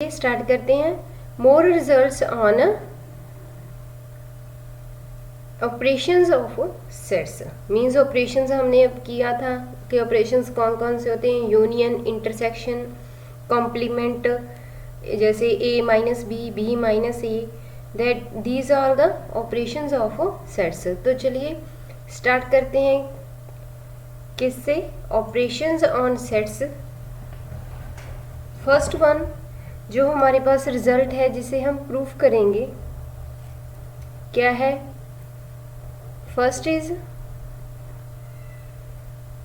चलिए स्टार्ट करते हैं। More results on operations of sets. Means operations हमने अब किया था कि ऑपरेशंस कौन कौन से होते हैं, यूनियन, इंटरसेक्शन, कॉम्प्लीमेंट, जैसे a minus B, B minus A, that these are the operations of sets. तो चलिए स्टार्ट करते हैं किससे, operations on sets. First one जो हमारे पास रिजल्ट है जिसे हम प्रूफ करेंगे क्या है, first is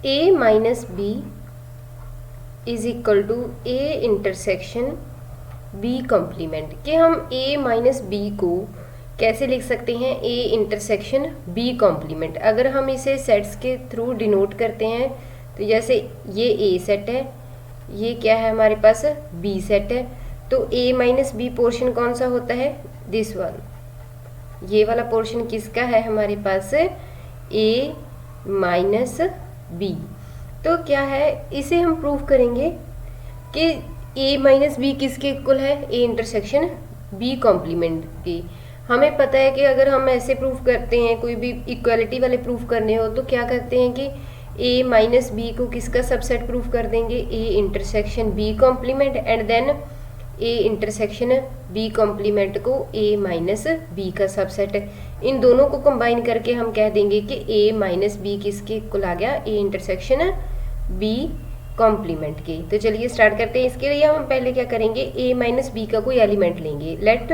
a minus B is equal to a intersection b complement. कि हम a माइनस बी को कैसे लिख सकते हैं, a इंटरसेक्शन b कॉम्प्लीमेंट। अगर हम इसे सेट्स के थ्रू डिनोट करते हैं तो जैसे ये a सेट है, ये क्या है हमारे पास b सेट है, तो a माइनस बी पोर्शन कौन सा होता है, दिस वन, ये वाला पोर्शन किसका है हमारे पास, a माइनस बी। तो क्या है, इसे हम प्रूव करेंगे कि a माइनस बी किसके इक्वल है, a इंटरसेक्शन b कॉम्प्लीमेंट की। हमें पता है कि अगर हम ऐसे प्रूफ करते हैं, कोई भी इक्वालिटी वाले प्रूफ करने हो तो क्या करते हैं कि a माइनस बी को किसका सबसेट प्रूफ कर देंगे, a intersection b complement, and then a intersection b complement को a माइनस बी का सबसेट। इन दोनों को कंबाइन करके हम कह देंगे कि a माइनस बी किसके इक्वल आ गया, a इंटरसेक्शन b कॉम्प्लीमेंट के। तो चलिए स्टार्ट करते हैं। इसके लिए हम पहले क्या करेंगे, a माइनस बी का कोई एलिमेंट लेंगे। Let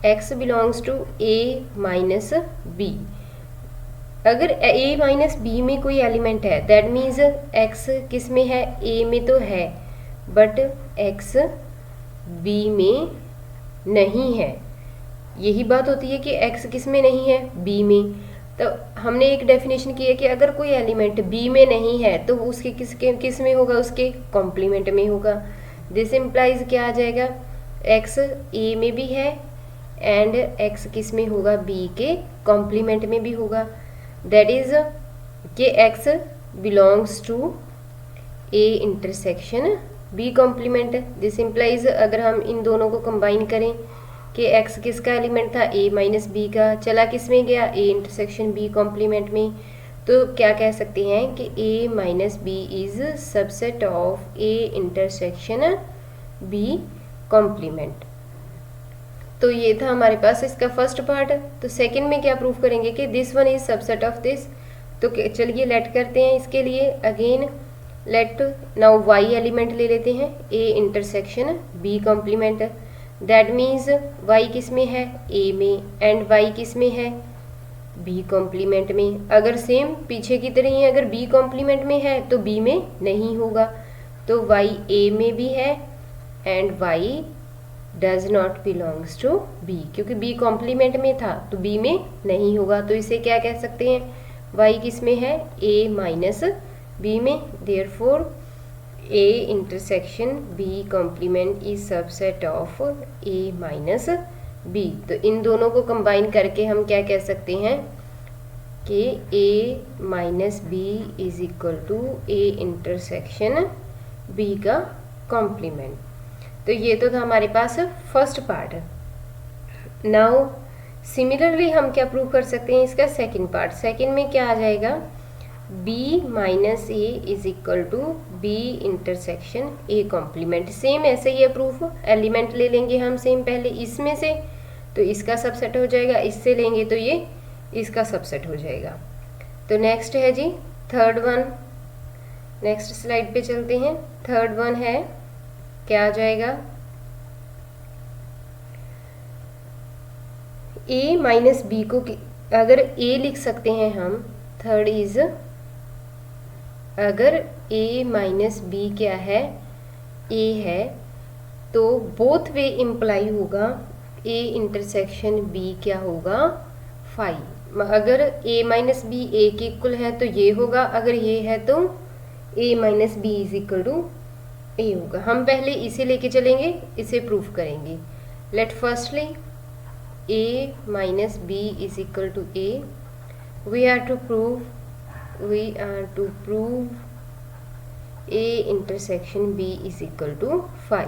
x belongs to a minus B. अगर a माइनस बी में कोई एलिमेंट है दैट मीन्स x किस में है, a में तो है बट x b में नहीं है। यही बात होती है कि x किस में नहीं है, b में। तो हमने एक डेफिनेशन की है कि अगर कोई एलिमेंट b में नहीं है तो उसके किस में होगा, उसके कॉम्प्लीमेंट में होगा। दिस इम्प्लाइज क्या आ जाएगा, x a में भी है एंड x किस में होगा, b के कॉम्प्लीमेंट में भी होगा। दैट इज कि x belongs to a intersection b complement. This implies अगर हम इन दोनों को कंबाइन करें कि x किसका एलिमेंट था, a माइनस बी का, चला किस में गया, a इंटरसेक्शन b कॉम्प्लीमेंट में, तो क्या कह सकते हैं कि a minus B is subset of a intersection b complement. तो ये था हमारे पास इसका फर्स्ट पार्ट। तो सेकंड में क्या प्रूफ करेंगे कि this one is subset of this. तो चलिए लेट करते हैं इसके लिए। Again let now y element ले लेते हैं, a intersection b complement. That means y किस में है, a में, एंड y किस में है, b कॉम्प्लीमेंट में। अगर सेम पीछे की तरह ही अगर b कॉम्प्लीमेंट में है तो b में नहीं होगा, तो y a में भी है and y does not belongs to b, क्योंकि b कॉम्प्लीमेंट में था तो b में नहीं होगा। तो इसे क्या कह सकते हैं, y किस में है, a माइनस b में। Therefore a intersection b complement is subset of a minus b। तो इन दोनों को कंबाइन करके हम क्या कह सकते हैं कि a minus B is equal to a intersection b का कॉम्प्लीमेंट। तो ये तो था हमारे पास फर्स्ट पार्ट। नाउ सिमिलरली हम क्या प्रूव कर सकते हैं, इसका सेकंड पार्ट। सेकंड में क्या आ जाएगा, b minus A is equal to b intersection a complement. Same ऐसे ही है प्रूफ। एलिमेंट ले लेंगे हम सेम पहले इसमें से, तो इसका सबसेट हो जाएगा, इससे लेंगे तो ये इसका सबसेट हो जाएगा। तो नेक्स्ट है जी थर्ड वन। नेक्स्ट स्लाइड पे चलते हैं। थर्ड वन है, क्या आ जाएगा, a माइनस बी को अगर a लिख सकते हैं हम। थर्ड इज अगर a माइनस बी क्या है, a है, तो बोथ वे इम्प्लाई होगा a इंटरसेक्शन b क्या होगा, फाई। अगर a माइनस बी a के इक्वल है तो ये होगा, अगर ये है तो a minus B is equal to a होगा। हम पहले इसे लेके चलेंगे, इसे प्रूफ करेंगे। Let firstly a minus B is equal to a। we are to prove a intersection b is equal to phi।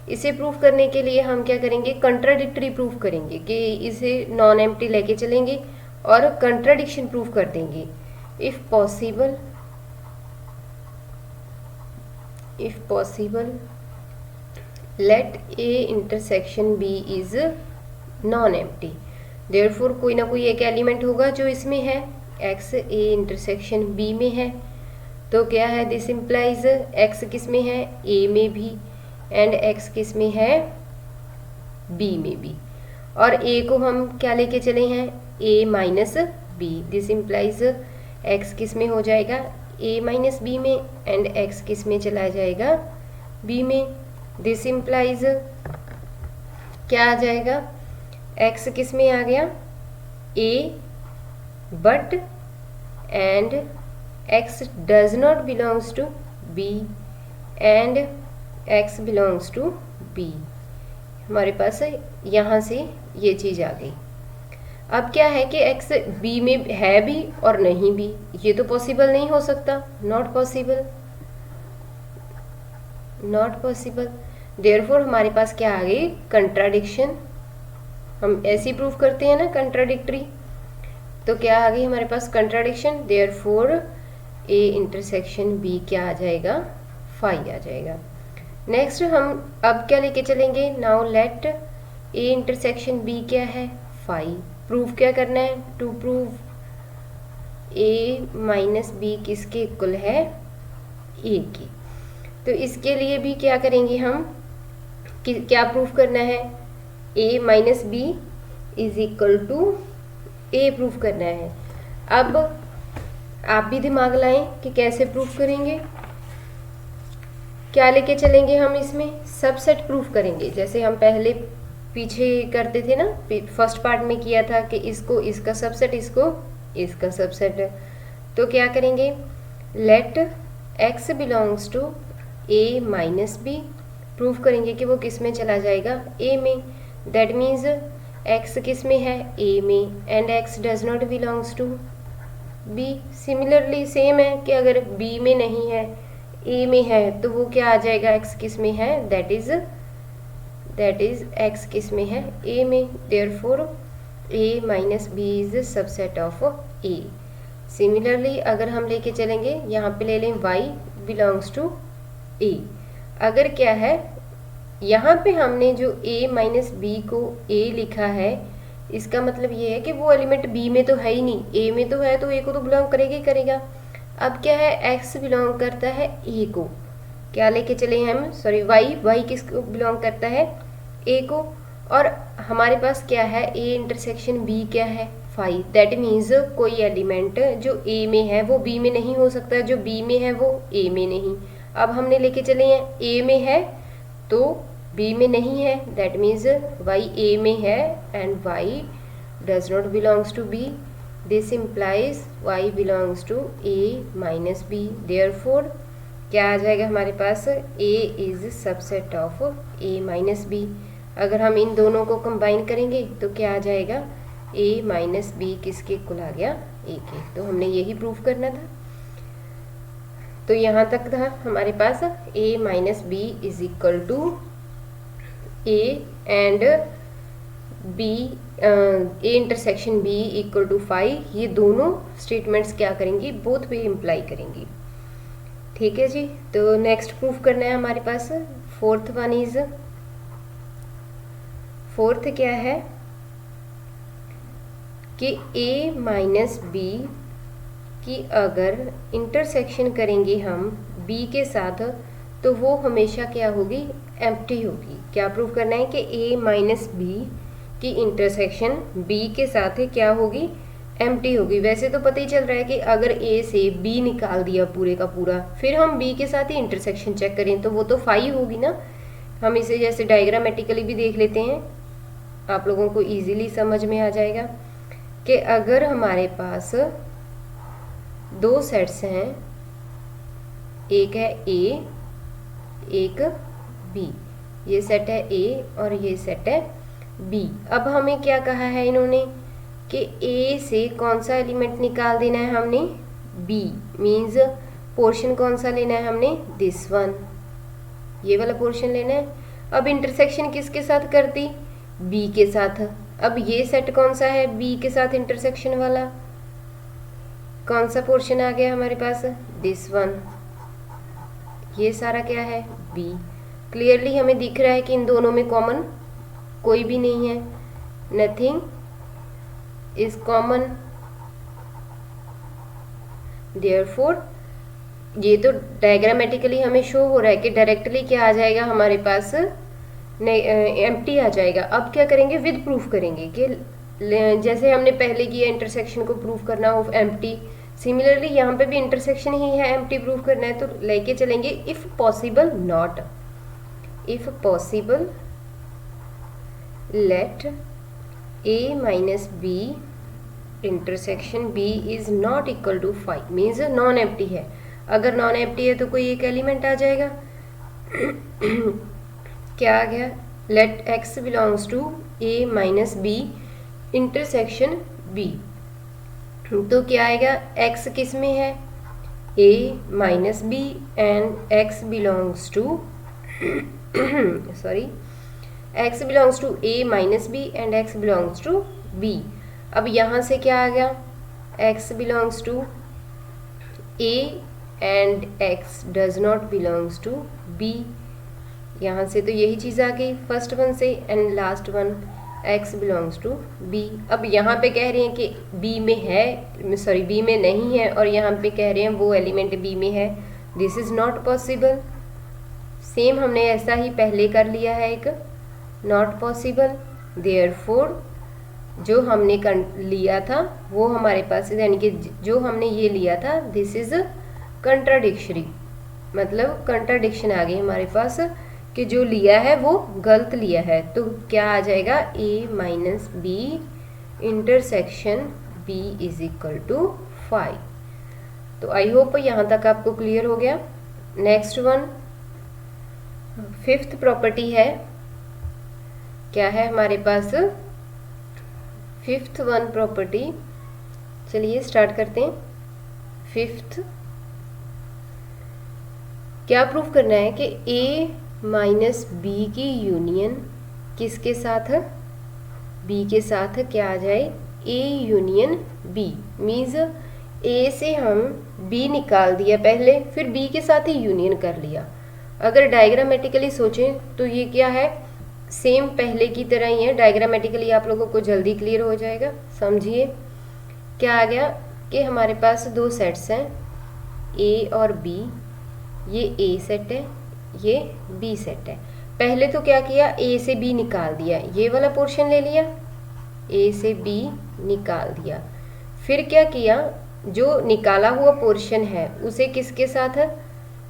इसे प्रूफ करने के लिए हम क्या करेंगे, कंट्राडिक्टरी प्रूफ करेंगे कि इसे नॉन एम्प्टी लेके चलेंगे और कंट्राडिक्शन प्रूफ कर देंगे। If possible let A intersection B is non empty, therefore कोई ना कोई एक एलिमेंट होगा जो इसमें है, एक्स ए इंटरसेक्शन बी में है, तो क्या है, दिस इम्प्लाइज एक्स किस में है, ए में भी, एंड एक्स किस में है, बी में भी, और ए को हम क्या लेके चले हैं, A minus B, this implies X किस में हो जाएगा, ए माइनस बी में, एंड एक्स किस में चला जाएगा, बी में, दिस इम्प्लाइज क्या आ जाएगा, एक्स किस में आ गया, A, but and x does not belongs to b and x belongs to b। हमारे पास यहाँ से ये चीज़ आ गई। अब क्या है कि x b में है भी और नहीं भी, ये तो पॉसिबल नहीं हो सकता, नॉट पॉसिबल। देयरफॉर हमारे पास क्या आ गई, कंट्राडिक्शन। हम ऐसे प्रूफ करते हैं ना कंट्राडिक्टरी, तो क्या आ गई हमारे पास, contradiction. Therefore A intersection B क्या आ जाएगा, फाई आ जाएगा। नेक्स्ट हम अब क्या लेके चलेंगे, now let A intersection B क्या है, फाई। प्रूफ क्या करना है, to prove A minus B किसके इक्वल है, ए की। तो इसके लिए भी क्या करेंगे हम, क्या प्रूफ करना है, A minus B is equal to A proof करना है। अब आप भी दिमाग लाएं कि कैसे प्रूफ करेंगे, क्या लेके चलेंगे हम, इसमें सबसेट प्रूफ करेंगे, जैसे हम पहले पीछे करते थे ना, फर्स्ट पार्ट में किया था कि इसको इसका सबसेट, इसको इसका सबसेट। तो क्या करेंगे, let x belongs to a minus B, proof करेंगे कि वो किस में चला जाएगा, a में, दैट मीन्स x किस में है, a में, and x does not belongs to b। Similarly same है कि अगर b में नहीं है, a में है, तो वो क्या आ जाएगा, x किस में है, दैट इज x किस में है, a में। Therefore a minus B is subset of a। Similarly अगर हम लेके चलेंगे, यहाँ पे ले लें y बिलोंग्स टू a। अगर क्या है, यहाँ पे हमने जो a माइनस बी को a लिखा है, इसका मतलब ये है कि वो एलिमेंट b में तो है ही नहीं, a में तो है, तो a को तो बिलोंग करेगा ही करेगा। अब क्या है, x बिलोंग करता है a को, क्या लेके चले हैं हम, सॉरी y किसको बिलोंग करता है, a को, और हमारे पास क्या है, a इंटरसेक्शन b क्या है, फाई। दैट मीन्स कोई एलिमेंट जो a में है वो b में नहीं हो सकता, जो b में है वो a में नहीं। अब हमने लेके चले हैं a में है तो b में नहीं है, दैट मीन्स y a में है and y does not belongs to b, this implies y belongs to a minus B. Therefore क्या आ जाएगा हमारे पास, a is subset of a minus B. अगर हम इन दोनों को कंबाइन करेंगे तो क्या आ जाएगा, a माइनस बी किसके इक्वल आ गया, a के। तो हमने यही प्रूफ करना था। तो यहाँ तक था हमारे पास a minus B is equal to a and b, a intersection b equal to phi. ये दोनों स्टेटमेंट्स क्या करेंगी, बोथ पे इम्प्लाई करेंगी। ठीक है जी। तो नेक्स्ट प्रूफ करना है हमारे पास, फोर्थ वन इज, फोर्थ क्या है कि a माइनस बी की अगर इंटरसेक्शन करेंगे हम b के साथ, तो वो हमेशा क्या होगी, एम्प्टी होगी। क्या प्रूफ करना है कि a माइनस बी की इंटरसेक्शन b के साथ क्या होगी, एम्प्टी होगी। वैसे तो पता ही चल रहा है कि अगर a से b निकाल दिया पूरे का पूरा, फिर हम b के साथ ही इंटरसेक्शन चेक करें तो वो तो फाई होगी ना। हम इसे जैसे डायग्रामेटिकली भी देख लेते हैं, आप लोगों को इजीली समझ में आ जाएगा कि अगर हमारे पास दो सेट्स हैं, एक है A एक B, ये सेट है A और ये सेट है B। अब हमें क्या कहा है इन्होंने कि A से कौन सा एलिमेंट निकाल देना है हमने, B, मीन्स पोर्शन कौन सा लेना है हमने, दिस वन, ये वाला पोर्शन लेना है। अब इंटरसेक्शन किसके साथ करती, बी के साथ। अब ये सेट कौन सा है, बी के साथ इंटरसेक्शन वाला, कौन सा पोर्शन आ गया हमारे पास, दिस वन। ये सारा क्या है, बी। क्लियरली हमें दिख रहा है कि इन दोनों में कॉमन कोई भी नहीं है, नथिंग इज कॉमन। देयरफॉर ये तो डायग्रामेटिकली हमें शो हो रहा है कि डायरेक्टली क्या आ जाएगा हमारे पास, एम्प्टी आ जाएगा। अब क्या करेंगे, विद प्रूफ करेंगे कि जैसे हमने पहले किया इंटरसेक्शन को प्रूफ करना हो एम्प्टी, सिमिलरली यहाँ पे भी इंटरसेक्शन ही है, एम्प्टी प्रूफ करना है, तो लेके चलेंगे if possible not, if possible let A minus B intersection B is not equal to 5, means non empty है। अगर नॉन एम्प्टी है तो कोई एक एलिमेंट आ जाएगा क्या आ गया, let x belongs to a minus B intersection b, तो क्या आएगा, x किस में है, a minus B and x belongs to sorry x belongs to a minus B and x belongs to b। अब यहाँ से क्या आ गया, x belongs to a and x does not belongs to b। यहाँ से तो यही चीज़ आ गई फर्स्ट वन से, and last one x belongs to b। अब यहाँ पे कह रहे हैं कि b में है, सॉरी b में नहीं है, और यहाँ पे कह रहे हैं वो एलिमेंट b में है, this is not possible. Same हमने ऐसा ही पहले कर लिया है, एक नॉट पॉसिबल। देयरफॉर जो हमने लिया था वो हमारे पास, यानी कि जो हमने ये लिया था दिस इज़ कंट्राडिक्शरी, मतलब कंट्राडिक्शन आ गई हमारे पास कि जो लिया है वो गलत लिया है। तो क्या आ जाएगा, a minus B intersection b is equal to 5। तो आई होप यहाँ तक आपको क्लियर हो गया। नेक्स्ट वन, फिफ्थ प्रॉपर्टी है, क्या है हमारे पास, फिफ्थ वन प्रॉपर्टी। चलिए स्टार्ट करते हैं। फिफ्थ क्या प्रूफ करना है कि a माइनस बी की यूनियन किसके साथ, b के साथ क्या आ जाए, a union b। Means a से हम b निकाल दिया पहले, फिर b के साथ ही यूनियन कर लिया। अगर डायग्रामेटिकली सोचें तो ये क्या है, सेम पहले की तरह ही है। डायग्रामेटिकली आप लोगों को जल्दी क्लियर हो जाएगा। समझिए क्या आ गया कि हमारे पास दो सेट्स हैं a और b, ये a सेट है, ये b सेट है। पहले तो क्या किया, a से b निकाल दिया, ये वाला पोर्शन ले लिया, a से b निकाल दिया। फिर क्या किया, जो निकाला हुआ पोर्शन है उसे किसके साथ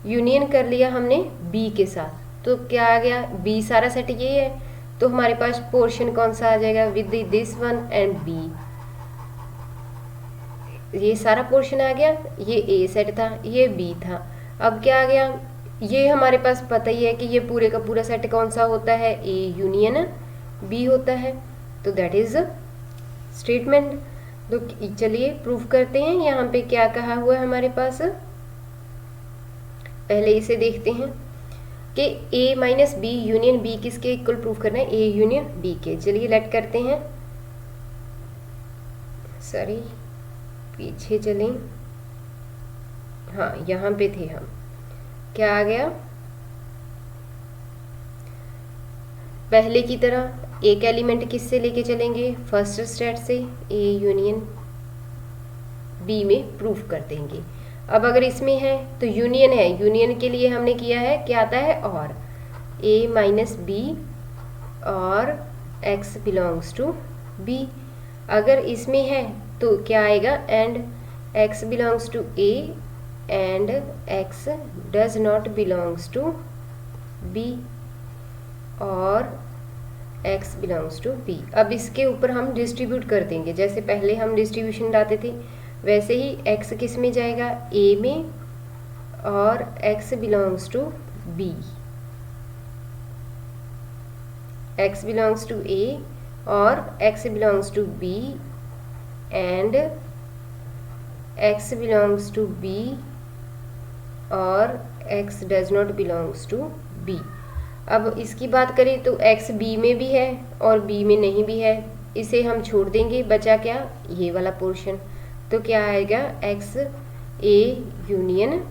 यूनियन कर लिया हमने, b के साथ। तो क्या आ गया, b सारा सेट ये है, तो हमारे पास पोर्शन कौन सा आ जाएगा, with this one and b। ये सारा पोर्शन आ गया, ये a सेट था, ये b था। अब क्या आ गया, ये हमारे पास पता ही है कि ये पूरे का पूरा सेट कौन सा होता है, a यूनियन b होता है। तो दैट इज स्टेटमेंट। तो चलिए प्रूफ करते हैं। यहाँ पे क्या कहा हुआ है हमारे पास, पहले इसे देखते हैं कि a minus B union b किसके इक्वल प्रूफ करना है, a यूनियन b के। चलिए लेट करते हैं, सॉरी पीछे चलें, हाँ यहाँ पे थे हम। क्या आ गया, पहले की तरह एक एलिमेंट किससे लेके चलेंगे, फर्स्ट स्टेट से, a यूनियन b में प्रूफ कर देंगे। अब अगर इसमें है तो यूनियन है, यूनियन के लिए हमने किया है, क्या आता है, और a माइनस बी और x बिलोंग्स टू b। अगर इसमें है तो क्या आएगा, and x belongs to a and x does not belongs to b और x बिलोंग्स टू b। अब इसके ऊपर हम डिस्ट्रीब्यूट कर देंगे, जैसे पहले हम डिस्ट्रीब्यूशन लाते थे वैसे ही x किस में जाएगा, a में, और x belongs to b, x belongs to a और x belongs to b and x belongs to b और x does not belongs to b। अब इसकी बात करें तो x b में भी है और b में नहीं भी है, इसे हम छोड़ देंगे, बचा क्या, ये वाला पोर्शन। तो क्या आएगा, x a यूनियन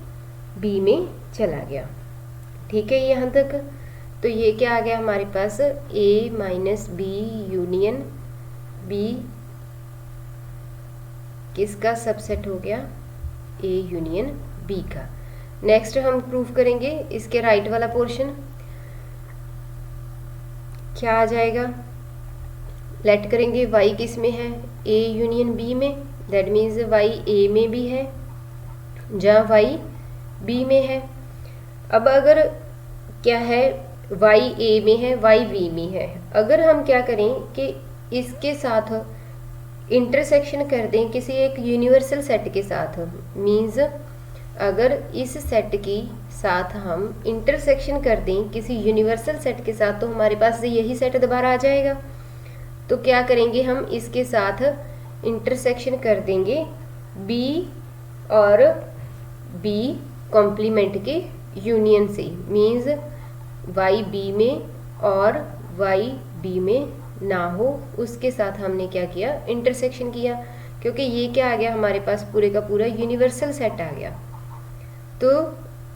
b में चला गया। ठीक है यहाँ तक। तो ये क्या आ गया हमारे पास, a minus B union b किसका सबसेट हो गया, a यूनियन b का। नेक्स्ट हम प्रूव करेंगे इसके राइट वाला पोर्शन। क्या आ जाएगा, लेट करेंगे y किस में है, a यूनियन b में, दैट मीन्स y a में भी है जहाँ y b में है। अब अगर क्या है, y a में है, y b में है, अगर हम क्या करें कि इसके साथ इंटरसेक्शन कर दें किसी एक यूनिवर्सल सेट के साथ, मीन्स अगर इस सेट की साथ हम इंटरसेक्शन कर दें किसी यूनिवर्सल सेट के साथ, तो हमारे पास यही सेट दोबारा आ जाएगा। तो क्या करेंगे, हम इसके साथ इंटरसेक्शन कर देंगे b और b कॉम्प्लीमेंट के यूनियन से, मीन्स y b में और y b में ना हो, उसके साथ हमने क्या किया, इंटरसेक्शन किया, क्योंकि ये क्या आ गया हमारे पास, पूरे का पूरा यूनिवर्सल सेट आ गया। तो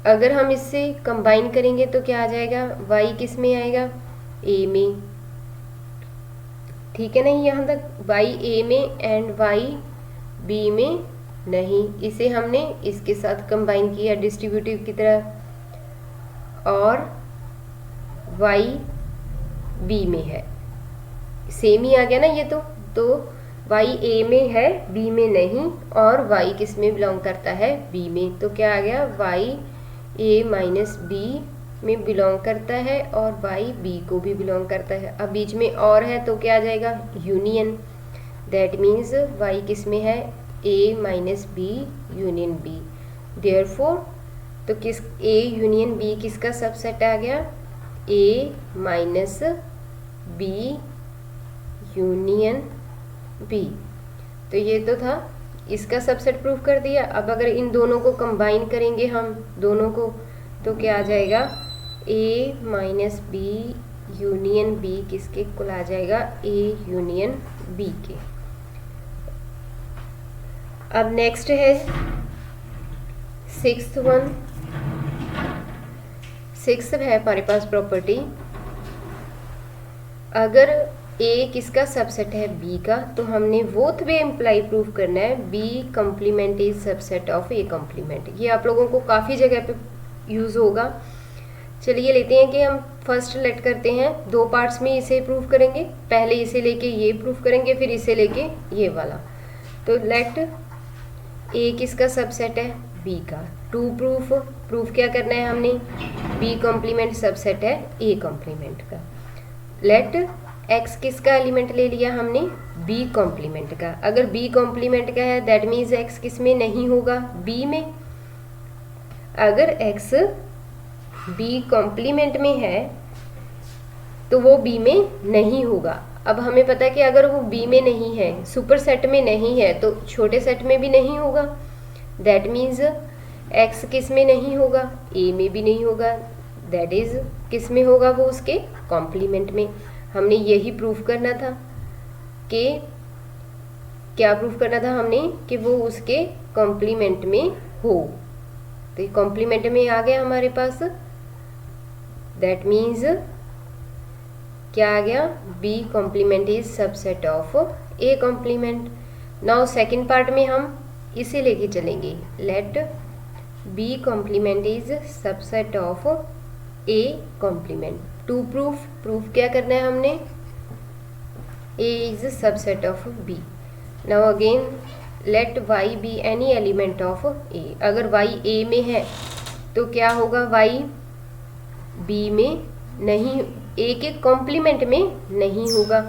अगर हम इससे कंबाइन करेंगे तो क्या आ जाएगा, y किस में आएगा, a में। ठीक है नहीं यहाँ तक, y a में एंड y b में नहीं, इसे हमने इसके साथ कंबाइन किया डिस्ट्रीब्यूटिव की तरह, और y b में है, सेम ही आ गया ना ये। तो y a में है, b में नहीं, और y किस में बिलोंग करता है, b में। तो क्या आ गया, y a माइनस b में बिलोंग करता है और y b को भी बिलोंग करता है। अब बीच में और है तो क्या आ जाएगा, यूनियन, दैट मीन्स y किस में है, a minus b union b। Therefore तो किस, a यूनियन b किसका सबसेट आ गया, a minus b union b। तो ये तो था, इसका सबसेट प्रूफ कर दिया। अब अगर इन दोनों को कंबाइन करेंगे हम दोनों को, तो क्या आ जाएगा, a minus b union b किसके इक्वल आ जाएगा, a यूनियन b के। अब नेक्स्ट है सिक्स्थ वन। सिक्स्थ है हमारे पास प्रॉपर्टी, अगर a किसका सबसेट है, b का, तो हमने बोथ वे इम्प्लाई प्रूफ करना है, b complement is subset of a complement. ये आप लोगों को काफ़ी जगह पे यूज़ होगा। चलिए लेते हैं कि हम फर्स्ट लेट करते हैं, दो पार्ट्स में इसे प्रूफ करेंगे, पहले इसे लेके ये प्रूफ करेंगे, फिर इसे लेके ये वाला। तो लेट a किसका सबसेट है, b का। टू प्रूफ क्या करना है हमने, b कॉम्प्लीमेंट सबसेट है a कॉम्प्लीमेंट का। लेट x किसका एलिमेंट ले लिया हमने, b कॉम्प्लीमेंट का। अगर b कॉम्प्लीमेंट का है दैट मीन्स x किस में नहीं होगा, b में। अगर x b कॉम्प्लीमेंट में है तो वो b में नहीं होगा। अब हमें पता है कि अगर वो b में नहीं है, सुपर सेट में नहीं है, तो छोटे सेट में भी नहीं होगा। दैट मीन्स x किस में नहीं होगा, a में भी नहीं होगा, दैट इज किस में होगा, वो उसके कॉम्प्लीमेंट में। हमने यही प्रूफ करना था कि क्या प्रूफ करना था हमने, कि वो उसके कॉम्प्लीमेंट में हो। तो ये कॉम्प्लीमेंट में आ गया हमारे पास, दैट मीन्स क्या आ गया, b complement is subset of a complement. Now second part में हम इसे लेके चलेंगे, let b complement is subset of a complement. To proof क्या करना है हमने, a is subset of b। Now again let y be any element of a। अगर y a में है तो क्या होगा, y b में नहीं, a के कॉम्प्लीमेंट में नहीं होगा।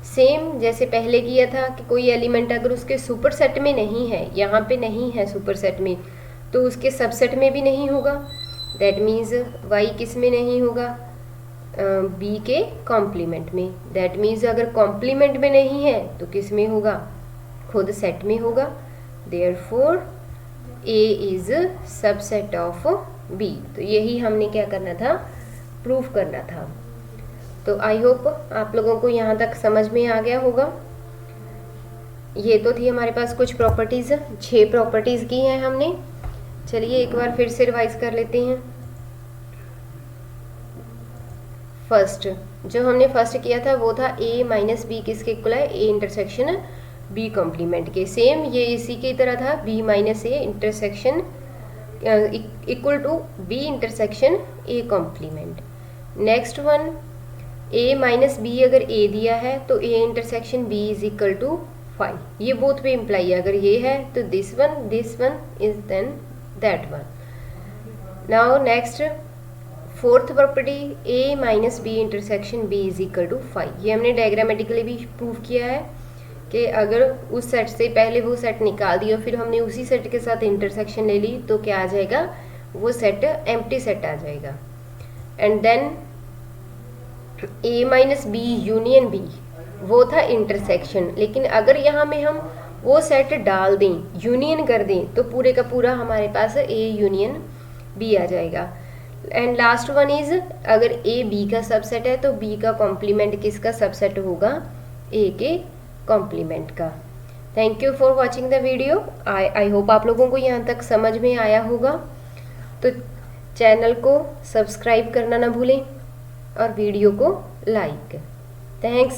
सेम जैसे पहले किया था कि कोई एलिमेंट अगर उसके सुपर सेट में नहीं है, यहाँ पे नहीं है सुपर सेट में, तो उसके सबसेट में भी नहीं होगा। दैट मीन्स y किस में नहीं होगा, b के कॉम्प्लीमेंट में। दैट मीन्स अगर कॉम्प्लीमेंट में नहीं है तो किस में होगा, खुद सेट में होगा। Therefore a is subset of b। तो यही हमने क्या करना था, प्रूफ करना था। तो आई होप आप लोगों को यहाँ तक समझ में आ गया होगा। ये तो थी हमारे पास कुछ प्रॉपर्टीज़, 6 प्रॉपर्टीज़ की हैं हमने। चलिए एक बार फिर से रिवाइज कर लेते हैं। फर्स्ट जो हमने फर्स्ट किया था वो था a माइनस बी किसके इक्वल है, a इंटरसेक्शन b कॉम्प्लीमेंट के। सेम ये इसी की तरह था, b minus A intersection equal to b intersection a complement. Next one a minus B, अगर a दिया है तो a intersection b is equal to 5। ये बोथ पे इम्प्लाई है, अगर ये है तो this one is then that one. Now next fourth property a minus B intersection b is equal to 5। ये हमने डायग्रामेटिकली भी प्रूव किया है कि अगर उस सेट से पहले वो सेट निकाल दिया फिर हमने उसी सेट के साथ इंटरसेक्शन ले ली तो क्या आ जाएगा, वो सेट एम्प्टी सेट आ जाएगा। And then a minus B union b, वो था इंटरसेक्शन, लेकिन अगर यहाँ में हम वो सेट डाल दें, यूनियन कर दें, तो पूरे का पूरा हमारे पास a यूनियन b आ जाएगा। एंड लास्ट वन इज अगर a b का सबसेट है तो b का कॉम्प्लीमेंट किसका सबसेट होगा, a के कॉम्प्लीमेंट का। Thank you for watching the video. I hope आप लोगों को यहाँ तक समझ में आया होगा। तो चैनल को सब्सक्राइब करना ना भूलें और वीडियो को लाइक। थैंक्स।